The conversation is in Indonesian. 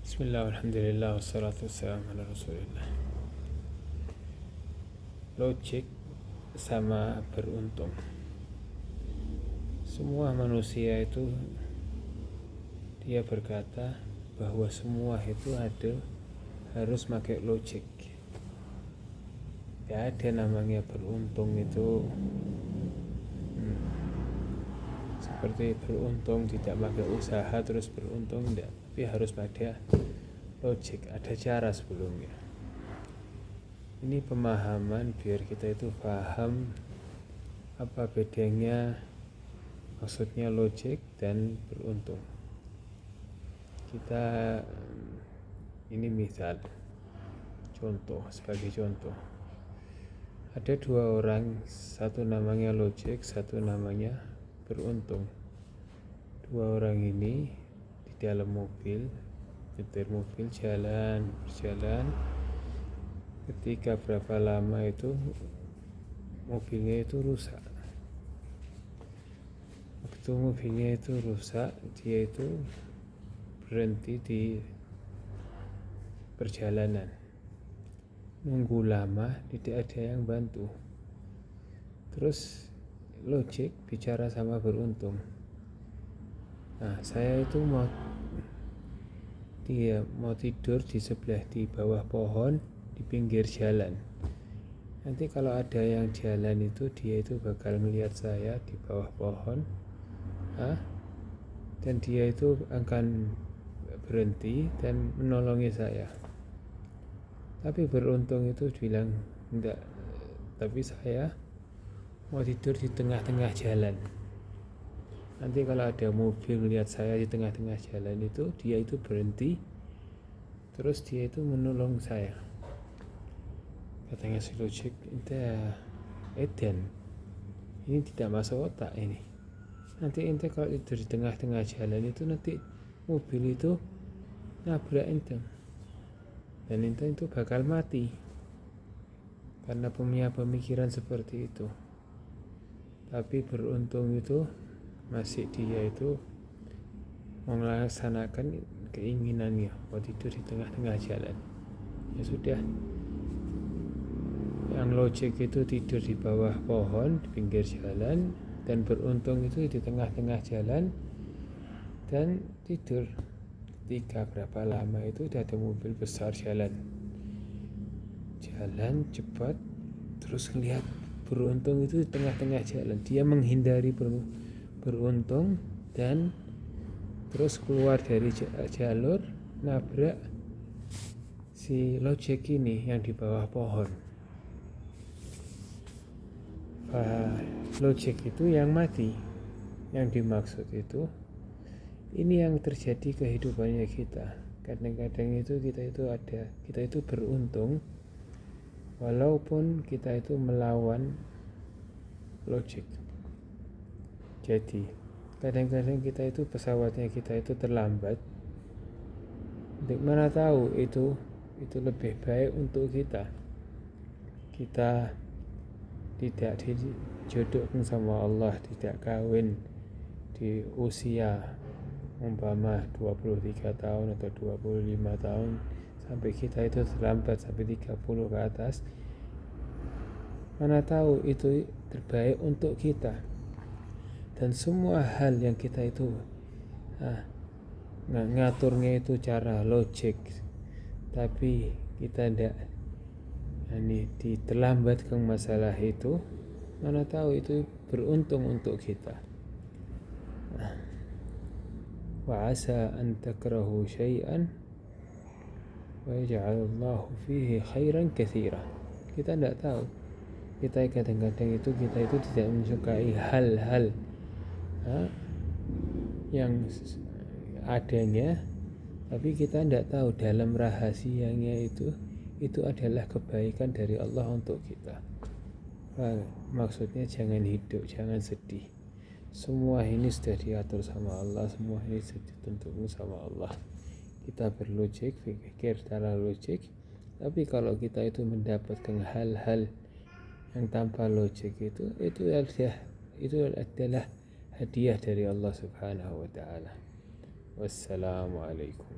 Bismillah, alhamdulillah, wassalatu wassalamu ala rasulillah. Logik sama beruntung. Semua manusia itu dia berkata bahwa semua itu harus pakai logik. Ya ada namanya beruntung itu seperti beruntung tidak pakai usaha terus beruntung tidak, tapi harus pada logik, ada cara sebelumnya. Ini pemahaman biar kita itu paham apa bedanya maksudnya logik dan beruntung. Kita ini misal sebagai contoh, ada dua orang, satu namanya logik, satu namanya beruntung. Dua orang ini di dalam mobil, nyetir mobil berjalan. Ketika berapa lama itu mobilnya itu rusak. Waktu mobilnya itu rusak, dia itu berhenti di perjalanan, nunggu lama, tidak ada yang bantu. Terus logik bicara sama beruntung. Nah, saya itu mau tidur di bawah pohon di pinggir jalan. Nanti kalau ada yang jalan itu dia itu bakal melihat saya di bawah pohon, dan dia itu akan berhenti dan menolongi saya. Tapi beruntung itu bilang enggak, tapi saya mau tidur di tengah-tengah jalan. Nanti kalau ada mobil melihat saya di tengah-tengah jalan itu, dia itu berhenti, terus dia itu menolong saya. Katanya si logik, Eden, ini tidak masuk otak ini. Nanti ente kalau tidur di tengah-tengah jalan itu nanti mobil itu nabrak ente, dan ente itu bakal mati karena punya pemikiran seperti itu. Tapi beruntung itu masih dia itu melaksanakan keinginannya, mau tidur di tengah-tengah jalan. Ya sudah, yang logik itu tidur di bawah pohon di pinggir jalan, dan beruntung itu di tengah-tengah jalan dan tidur. Ketika berapa lama itu udah ada mobil besar jalan cepat, terus ngelihat beruntung itu di tengah-tengah jalan, dia menghindari beruntung dan terus keluar dari jalur, nabrak si logik ini yang di bawah pohon. Logik itu yang mati. Yang dimaksud itu ini yang terjadi kehidupannya kita. Kadang-kadang itu kita itu beruntung walaupun kita itu melawan logik. Jadi kadang-kadang kita itu pesawatnya kita itu terlambat. Untuk mana tahu itu lebih baik untuk kita tidak dijodohkan sama Allah, tidak kawin di usia umpama 23 tahun atau 25 tahun, sampai kita itu terlambat sampai 30 ke atas. Mana tahu itu terbaik untuk kita. Dan semua hal yang kita itu ngaturnya itu cara logik, tapi kita tidak diterlambatkan masalah itu, mana tahu itu beruntung untuk kita. Wa asa an takrahu syai'an wa yaj'alallahu fihi khairan katsira. Kita tidak tahu. Kita kadang-kadang itu tidak menyukai hal-hal yang adanya, tapi kita tidak tahu dalam rahasianya itu adalah kebaikan dari Allah untuk kita. Maksudnya jangan hidup, jangan sedih. Semua ini sudah diatur sama Allah, semua ini sudah ditentukan sama Allah. Kita berlogik, pikir secara logik. Tapi kalau kita itu mendapatkan hal-hal yang tanpa logik itu adalah hadiah dari Allah Subhanahu wa taala. Wassalamualaikum.